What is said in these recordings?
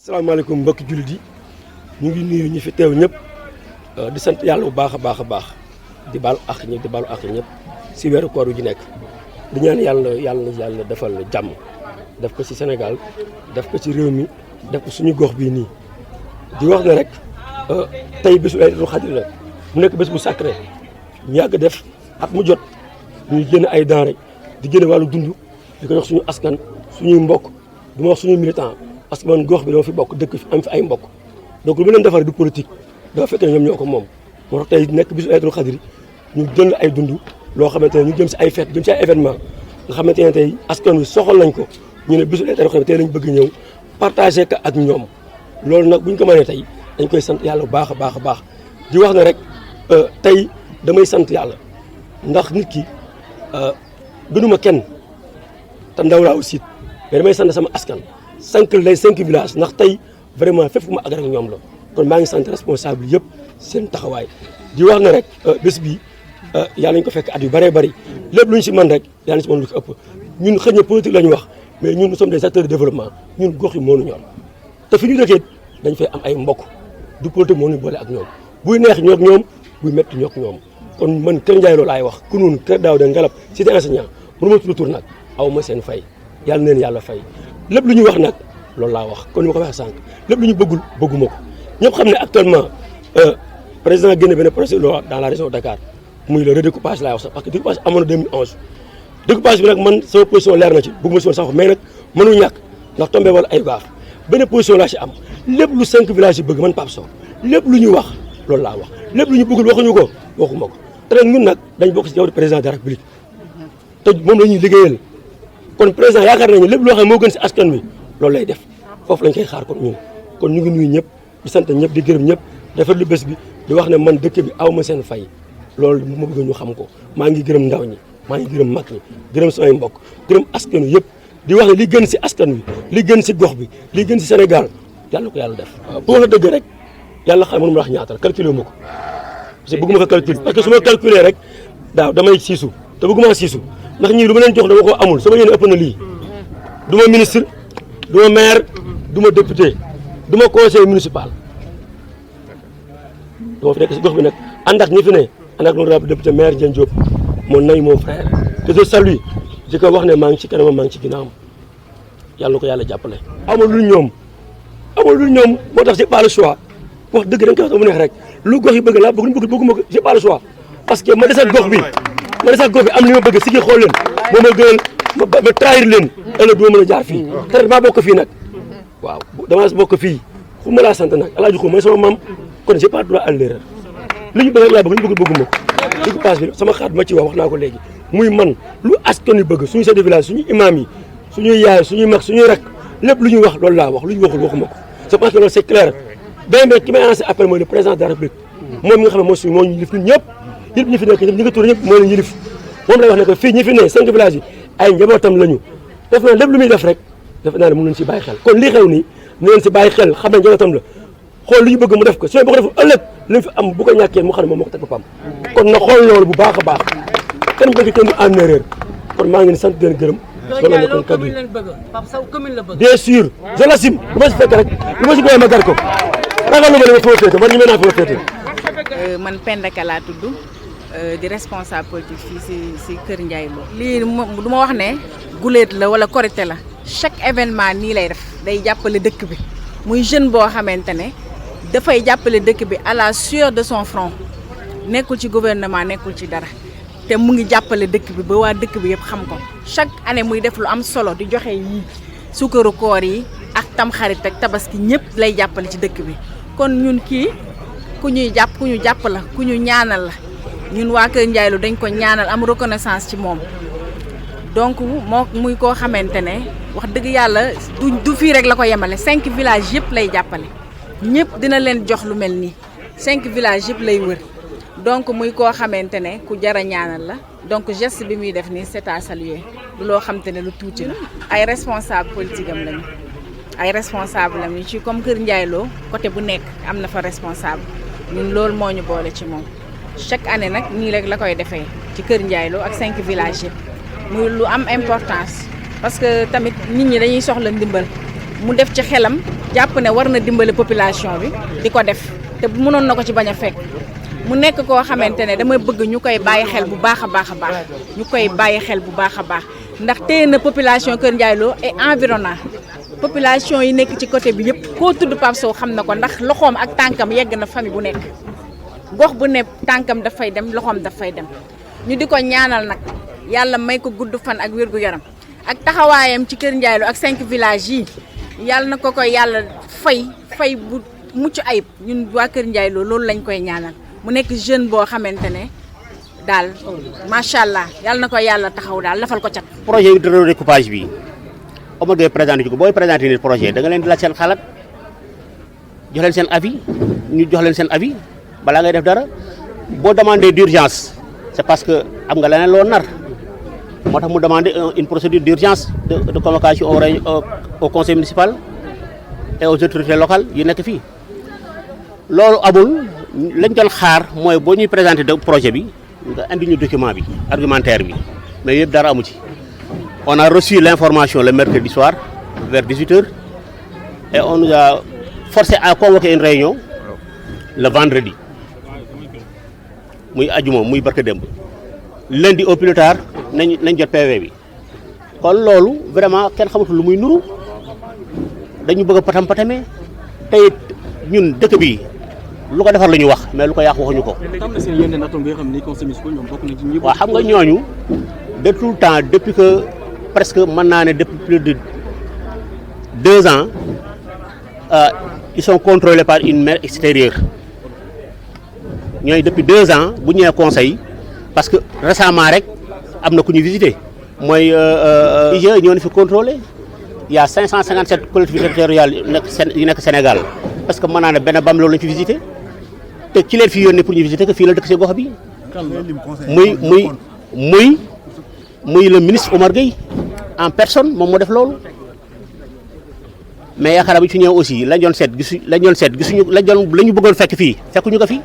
salaamaaleykum mbokki jullit yi ñu ngi nuyu ñi fi teew ñëpp di sant yàlla bu baax a baax a baax di baalu àq ñëpp di baalu àq ñëpp si weeru koor ji nekk di ñaan yàlla defal jàmm def ko ci Sénégal def ko ci réew mi def ko suñu gox bii nii di wax ne rek tey bésu Laylatul Qadr la mu nekk bés bu sacré ñu yàgg def at mu jot ñuy génn ay denrées di génn wàllu dund di ko jox suñu askan suñuy mbokk du ma wax suñuy militant parce que man gox bi dama fi bokk dëkk fi am fi ay mbokk donc lu ma leen defar du politique dafa fekk ne ñoom ñoo ko moom moo tax tey nekk bisu Laylatul Qadr ñu jënd ay dund loo xamante ne ñu jëm si ay fête jëm si ay événement nga xamante ne tey askan wi soxal nañ ko ñu ne bisu Laylatul Qadr tey lañ bëgg ñëw partagé ko ak ñoom loolu nag buñ ko mënee tey dañ koy sant yàlla bu baax a baax a baax di wax ne rek tey damay sant yàlla ndax nit ki gënuma kenn te ndaw laa aussi mais damay sant sama askan 5 villages ndax tey vraiment fépp fu ma àgg rek ñoom la kon maa ngi sant responsable yëpp seen taxawaay di wax ne rek bés bi yàlla ñu ko fekk at yu bëree bëri lépp lu ñu si mën rek yàlla ñu si mën lu ko ëpp ñun xëy na politique la ñu wax mais ñun nous sommes des acteurs de développement ñun gox yi moo ñu ñor te fi ñu dëkkee dañ fay am ay mbokk du politique moo ñu boole ak ñoom buy neex ñoo ak ñoom buy métti ñoo ak ñoom kon man Kër Ndiaye loolu laay wax ku noonu Kër Daouda Ngalab cité enseignant mënu ma tudd tur nag aw ma seen fay yàlla neen yàlla fay lépp lu ñuy wax nag loolu laa wax kon ni ma ko waxee sànq lépp lu ñu bëggul bëgguma ko ñëpp xam ne actuellement président génne benn projet de loi dans la région de Dakar muy le redécoupage laay wax sax parce que découpage amoon na 2011 découpage bi nag man sama position leer na ci bëgguma si woon sax mais nag mënu ñàkk ndax tombé wala ay gaaf benn position laa si am lépp lu 5 villages yi bëgg man Pape Sow lépp lu ñuy wax loolu laa wax lépp lu ñu bëggul waxuñu ko waxuma ko te nag ñun nag dañ bokk si yow président de la République te moom la ñuy liggéeyal kon président yaakaar nañu lépp loo xam ne moo gën si askan wi loolu lay def foofu lañ koy xaar kon ñun kon ñu ngi nuyu ñëpp di sant ñëpp di gërëm ñëpp defar lu bés bi di wax ne man dëkk bi aw ma seen fay loolu ma bëgg ñu xam ko maa ngi gërëm ndaw ñi maa ngi gërëm mag ñi gërëm samay mbokk gërëm askan wi yëpp di wax ne li gën si askan wi li gën si gox bi li gën si Sénégal yàlla ko yàlla def pour wax dëgg rek yàlla xam mënu ma wax ñaatal calculer ma ko parce que bëgguma ko calculer parce que su ma calculer rek daaw damay siisu te bëgguma siisu ndax ñii lu ma leen jox dama ko amul sama yéene ëpp na lii du ma ministre du ma maire du ma député du ma conseil municipal dama fi nekk si gox bi nag ànd ak ñi fi ne ànd ak l'honorable député maire Dieng Diop mon ami mon frère que je salue di ko wax ne maa ngi ci kanamam maa ngi ci ginnaawam yàlla na ko yàlla jàppale. amul lu ñoom moo tax j'ai pas le choix wax dëgg da nga koy wax mu neex rek lu gox yi bëgg laa bëgguma ko j'ai pas le choix parce que ma desal gox bi am li ma bëgg si gi xool leen moo ma gënal ma trahir leen ëllëg du ma mën a jaar fii te maa bokk fii nag waaw damaa bokk fii fu ma laa sant nag alaaji ko mooy sama maam kon j'ai pas droit à l'erreur li ñu bëgg rek laa bëgg ñu bëgguma ko découpage bi sama xaat ma ci wax naa ko léegi muy man lu askan wi bëgg suñu chef de village suñu imam yi suñuy yaay suñuy mag suñuy rak lépp lu ñuy wax loolu laa wax lu ñu waxul waxuma ko je pense que loolu c'est clair benn ki may lancé appel mooy le président de la République moom mi nga xam ne moo ñu yilif ñun ñëpp yëpp ñi fi nekk ñi nga tur ñëpp moo leen yilif moom lay wax ne que fii ñi fi ne 5 villages yi ay njabootam lañu def naa lépp lu muy def rek defe naa ne mën nañu si bàyyi xel kon lii xew nii ni leen si bàyyi xel xam ne njabootam la xool li ñu bëgg mu def ko su boo ko deful ëllëg li mu fi am bu ko ñàkkee mu xam ne moom moo ko teg boppam kon na xool loolu bu baax a baax kenn bëgg kenn du en erreur kon maa ngi leen sant di leen gërëm loolu la nekkoon kaddu yi bien sûr je l'assume lu ma si fekk rek lu ma si goyee ma gar ko ragal lu ma ne ma fi ma féete man ñu mën naa fi ma féete man Penda Ka laa tudd di responsable politique fii si Kër Ndiaye Lo lii du ma wax ne guléet la wala korité la chaque événement nii lay def day jàppale dëkk bi muy jeune boo xamante ne dafay jàppale dëkk bi à la sueur de son front nekkul ci gouvernement nekkul ci dara te mu ngi jàppale dëkk bi ba waa dëkk bi yëpp xam ko chaque année muy def lu am solo di joxe yi sukkaru koor yi ak tamxarit ak tabaski ñëpp lay jàppale ci dëkk bi kon ñun kii ku ñu jàpp la ku ñu ñaanal la ñun waa Kër Ndiaye Lo dañ ko ñaanal am reconnaissance ci moom donc moo muy koo xamante ne wax dëgg yàlla du fii rek la ko yemale 5 villages yëpp lay jàppale ñëpp dina leen jox lu mel nii 5 villages yëpp lay wër donc muy koo xamante ne ku jar a ñaanal la donc geste bi muy def nii c'est à saluer du loo xamante ne lu tuuti la. ay responsable politique am lañu ay responsable am ñu ci comme Kër Ndiaye Lo côté bu nekk am na fa responsable ñun loolu moo ñu boole ci moom chaque année nag nii rek la koy defee ci Kër Ndiaye Lo ak 5 villages yëpp muy lu am importance parce que tamit nit ñi dañuy soxla ndimbal mu def ci xelam jàpp ne war na dimbali population bi di ko def te mënoon na ko ci bañ a fekk mu nekk koo xamante ne dama bëgg ñu koy bàyyi xel bu baax a baax a baax ñu koy bàyyi xel bu baax a baax ndax téye na population Kër Ndiaye Lo et environnant population yi nekk ci côté bi yëpp koo tudd Pape Sow xam na ko ndax loxoom ak tànkam yegg na famille bu nekk gox bu ne tànkam dafay dem loxoom dafay dem ñu di ko ñaanal nag yàlla may ko gudd fan ak wér gu yaram ak taxawaayam ci Kër Ndiaye Lo ak 5 villages yi yàlla na ko koy yàlla fay bu mucc ayib ñun waa Kër Ndiaye Lo loolu lañ koy ñaanal mu nekk jeune boo xamante ne daal macha allah yàlla na ko yàlla taxaw daal defal ko cat. projet de redécoupage bi Omar Gueye présenté ko booy présenté nit projet da nga leen di laaj seen xalaat jox leen seen avis ñu jox leen seen avis balaa ngay def dara boo demandé d'urgence c'est parce que am nga leneen loo nar moo tax mu demandé une procédure d'urgence de convocation au conseil municipal et aux autorités locales yu nekk fii loolu amul lañ doon xaar mooy boo ñuy présenté projet bi nga indi ñu document bi argumentaire bi mais yëpp dara amu ci. On a reçu l'information le mercredi soir vers 18h et on nous a forcé à convoquer une réunion le vendredi muy ajuma muy barke démb lundi au plus tard nañ jot PV bi kon loolu vraiment kenn xamatul lu muy nuru dañu bëgg a patam-patame te it ñun dëkk bi lu ko defar la ñu wax mais lu ko yàq waxuñu ko. waaw xam nga ñooñu de tout le temps depuis que presque mën naa ne depuis plus de 2 ans ils sont contrôlés par une maire extérieure ñooy depuis 2 ans bu ñëwee conseil parce que récemment rek am na ku ñu visité mooy IGE ñoo ne fi contrôlé il y a 557 collectivités territoriales yu nekk Sénégal parce que mën naa ne benn Bambilor lañu fi visité te ki leen fi yónnee pour ñu visiter que fii la dëkk si gox bi muy le ministre Omar Gueye en personne moom moo def loolu mais yaakaar naa bu ñu fi ñëw aussi lañ doon seet gisuñu la ñu bëggoon fekk fii fekkuñu ko fi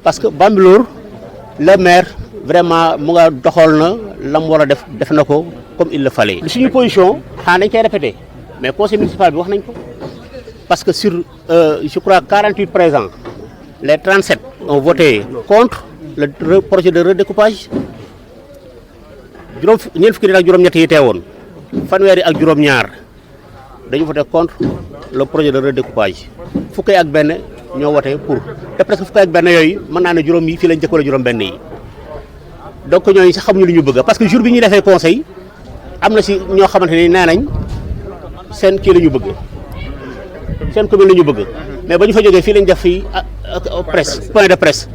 parce que Bambilor le maire vraiment mu nga doxal na la mu war a def na ko comme il le fallait. suñu position xanaa dañ koy répété mais conseil municipal bi wax nañ ko parce que sur je crois 48 présents les 37 ont voté contre le projet de redécoupage. ñeent fukki nit ak juróom-ñett yi teewoon fanweeri ak juróom-ñaar dañu voté contre le projet de redécoupage fukki ak benn ñoo voté pour te presque fukki ak benn yooyu mën naa ne juróom yi fii lañ jëkkoon juróom-benn yi donc ñooñu sax xamuñu lu ñu bëgg parce que jour bi ñuy defee conseil am na si ñoo xamante ni nee nañ seen kii la ñu bëgg seen commune la ñu bëgg mais ba ñu fa jógee fii lañ def fii presse point de presse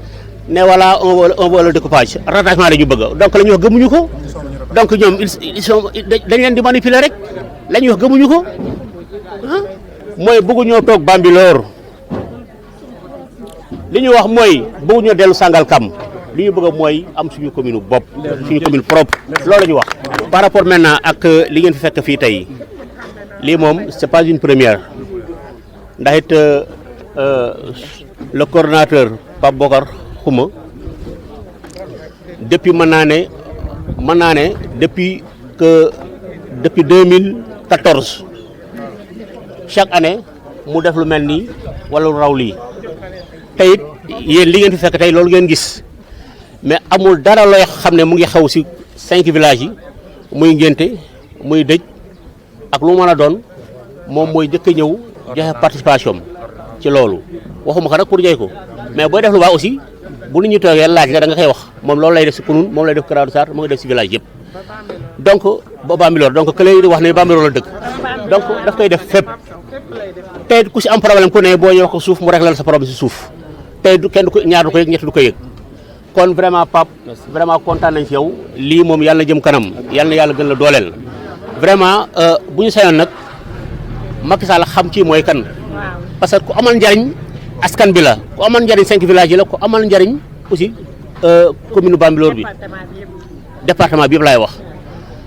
ne voilà on veut le découpage rattachement la ñu bëgg donc la ñu wax gëmuñu ko. donc ñoom ils sont dañ leen di manipuler rek la ñuy wax gëmuñu ko mooy bëgguñoo toog Bambilor li ñu wax mooy bëgguñoo dellu Sangalkam li ñu bëgg mooy am suñu commune bopp suñu commune propre loolu la ñu wax. par rapport maintenant ak li ngeen fi fekk fii tey lii moom c'est pas une première ndax it le coordonnateur Pape Bokar Xuma depuis mën naa ne depuis 2014 chaque année mu def lu mel nii wala lu raw lii te it yéen li ngeen fi fekk tey loolu ngeen gis mais amul dara looy xam ne mu ngi xew ci 5 villages yi muy ngénte muy dëj ak lu mën a doon moom mooy njëkk a ñëw joxe participation ci loolu waxuma ko nag pour jëy ko mais booy def lu baax aussi bu nit ñi toogee laaj la da nga koy wax moom loolu lay def ci Kounoune moom lay def Kër Sarr moo ngi def ci village yëpp donc ba Bambilor donc que lay wax ne Bambilor la dëkk donc daf koy def fépp tey ku ci am problème ku ne boo ñëw wax ko suuf mu réglal sa problème ci suuf tey du kenn du ko ñaar du ko yëg ñett du ko yëg kon vraiment Pape vraiment kontaan nañ ci yow lii moom yàlla na jëm kanam yàlla na yàlla gën la dooleel vraiment bu ñu sañoon nag Macky Sall xam kii mooy kan parce que ku amal njariñ askan bi la ku amal njariñ 5 villages yi la ku amal njariñ aussi commune Bambilor bi département bi yëpp laay wax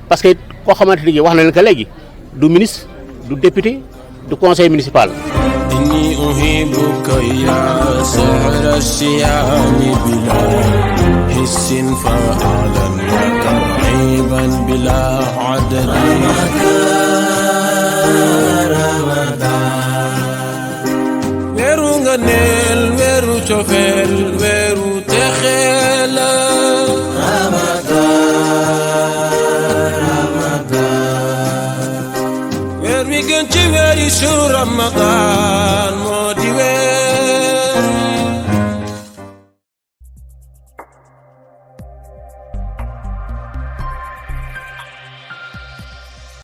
parce que koo xamante ni wax na leen que léegi du ministre du député du conseil municipal. إني أحبك يا سهر الشيام بلا حس فعلا وترعيبا بلا عدد رمضان weeru ngëneel weeru cofeel weeru texe la weer wi gën ci weeri su Ramadan